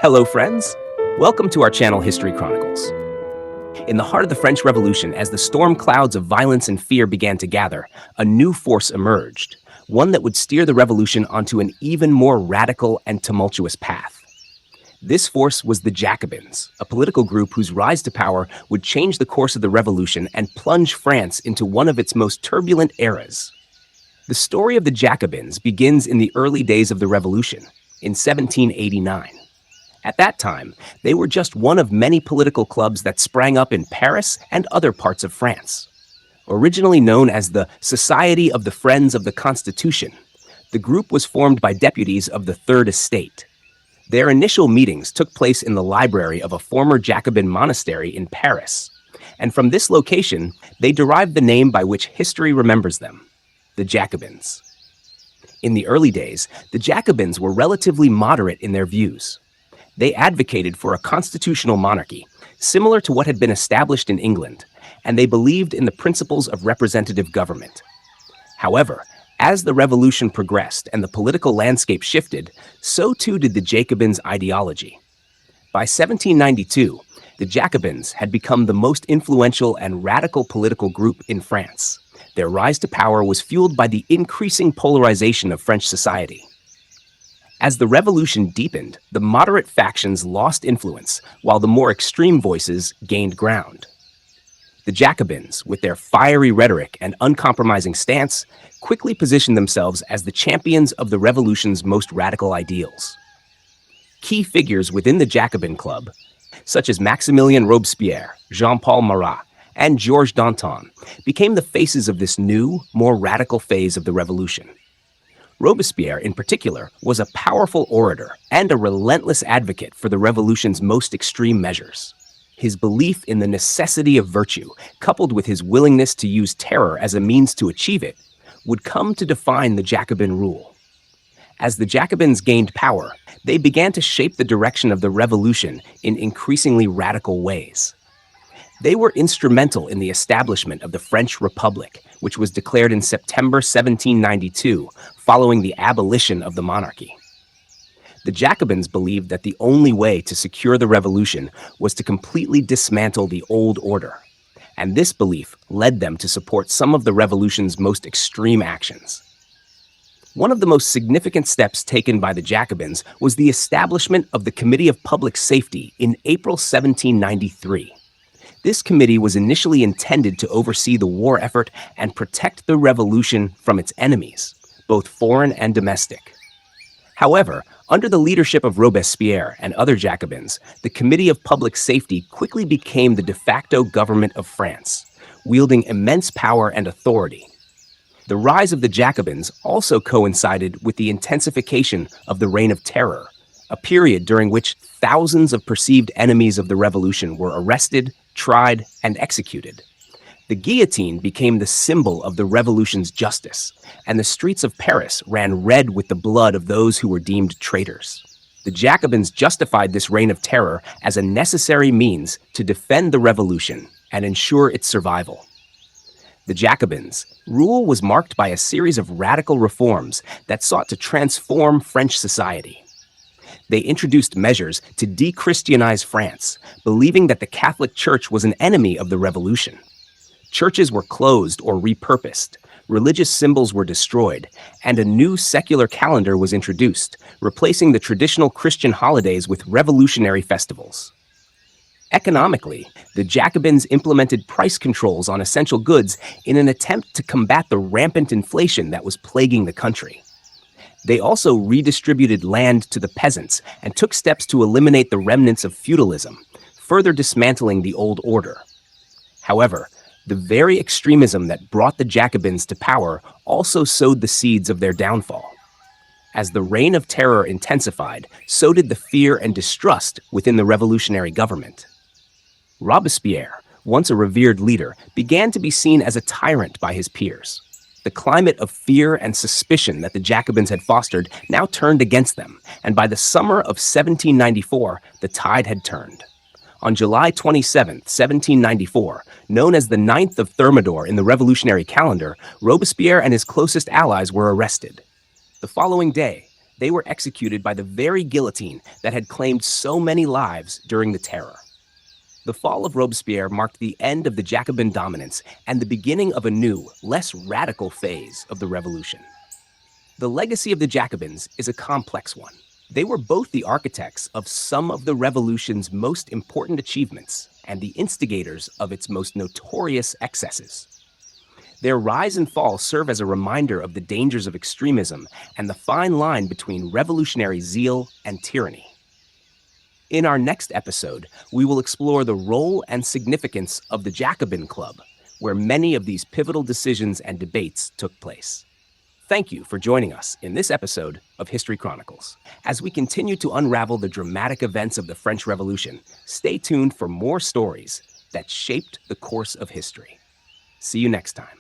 Hello, friends. Welcome to our channel, History Chronicles. In the heart of the French Revolution, as the storm clouds of violence and fear began to gather, a new force emerged, one that would steer the revolution onto an even more radical and tumultuous path. This force was the Jacobins, a political group whose rise to power would change the course of the revolution and plunge France into one of its most turbulent eras. The story of the Jacobins begins in the early days of the revolution, in 1789. At that time, they were just one of many political clubs that sprang up in Paris and other parts of France. Originally known as the Society of the Friends of the Constitution, the group was formed by deputies of the Third Estate. Their initial meetings took place in the library of a former Jacobin monastery in Paris, and from this location, they derived the name by which history remembers them, the Jacobins. In the early days, the Jacobins were relatively moderate in their views. They advocated for a constitutional monarchy, similar to what had been established in England, and they believed in the principles of representative government. However, as the revolution progressed and the political landscape shifted, so too did the Jacobins' ideology. By 1792, the Jacobins had become the most influential and radical political group in France. Their rise to power was fueled by the increasing polarization of French society. As the revolution deepened, the moderate factions lost influence, while the more extreme voices gained ground. The Jacobins, with their fiery rhetoric and uncompromising stance, quickly positioned themselves as the champions of the revolution's most radical ideals. Key figures within the Jacobin Club, such as Maximilien Robespierre, Jean-Paul Marat, and Georges Danton, became the faces of this new, more radical phase of the revolution. Robespierre, in particular, was a powerful orator and a relentless advocate for the revolution's most extreme measures. His belief in the necessity of virtue, coupled with his willingness to use terror as a means to achieve it, would come to define the Jacobin rule. As the Jacobins gained power, they began to shape the direction of the revolution in increasingly radical ways. They were instrumental in the establishment of the French Republic, which was declared in September 1792, following the abolition of the monarchy. The Jacobins believed that the only way to secure the revolution was to completely dismantle the old order, and this belief led them to support some of the revolution's most extreme actions. One of the most significant steps taken by the Jacobins was the establishment of the Committee of Public Safety in April 1793. This committee was initially intended to oversee the war effort and protect the revolution from its enemies, both foreign and domestic. However, under the leadership of Robespierre and other Jacobins, the Committee of Public Safety quickly became the de facto government of France, wielding immense power and authority. The rise of the Jacobins also coincided with the intensification of the Reign of Terror, a period during which thousands of perceived enemies of the revolution were arrested, tried, and executed. The guillotine became the symbol of the revolution's justice, and the streets of Paris ran red with the blood of those who were deemed traitors. The Jacobins justified this reign of terror as a necessary means to defend the revolution and ensure its survival. The Jacobins' rule was marked by a series of radical reforms that sought to transform French society. They introduced measures to de-Christianize France, believing that the Catholic Church was an enemy of the revolution. Churches were closed or repurposed, religious symbols were destroyed, and a new secular calendar was introduced, replacing the traditional Christian holidays with revolutionary festivals. Economically, the Jacobins implemented price controls on essential goods in an attempt to combat the rampant inflation that was plaguing the country. They also redistributed land to the peasants and took steps to eliminate the remnants of feudalism, further dismantling the old order. However, the very extremism that brought the Jacobins to power also sowed the seeds of their downfall. As the Reign of Terror intensified, so did the fear and distrust within the revolutionary government. Robespierre, once a revered leader, began to be seen as a tyrant by his peers. The climate of fear and suspicion that the Jacobins had fostered now turned against them, and by the summer of 1794, the tide had turned. On July 27, 1794, known as the 9th of Thermidor in the revolutionary calendar, Robespierre and his closest allies were arrested. The following day, they were executed by the very guillotine that had claimed so many lives during the Terror. The fall of Robespierre marked the end of the Jacobin dominance and the beginning of a new, less radical phase of the revolution. The legacy of the Jacobins is a complex one. They were both the architects of some of the revolution's most important achievements and the instigators of its most notorious excesses. Their rise and fall serve as a reminder of the dangers of extremism and the fine line between revolutionary zeal and tyranny. In our next episode, we will explore the role and significance of the Jacobin Club, where many of these pivotal decisions and debates took place. Thank you for joining us in this episode of History Chronicles. As we continue to unravel the dramatic events of the French Revolution, stay tuned for more stories that shaped the course of history. See you next time.